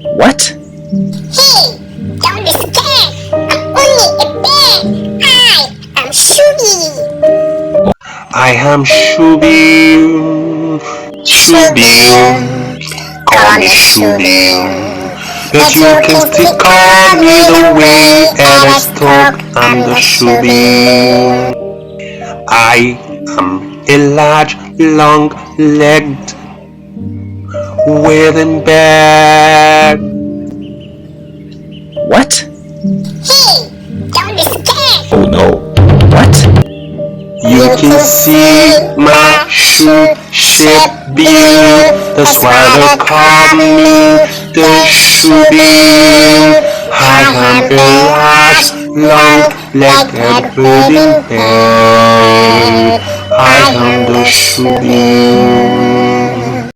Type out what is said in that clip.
What? Hey, don't be scared. I'm only a bear. I am Shooby. I am Shooby. Shooby. Call me Shooby. But you can still call me the way that I talk. I'm the Shooby. I am a large, long-legged wooden bear. What? Hey, don't be scared. Oh no. What? You can see my shoe-shaped bill. That's why they call me the Shooby. I am a large, long-legged wooden bear. I am the Shooby.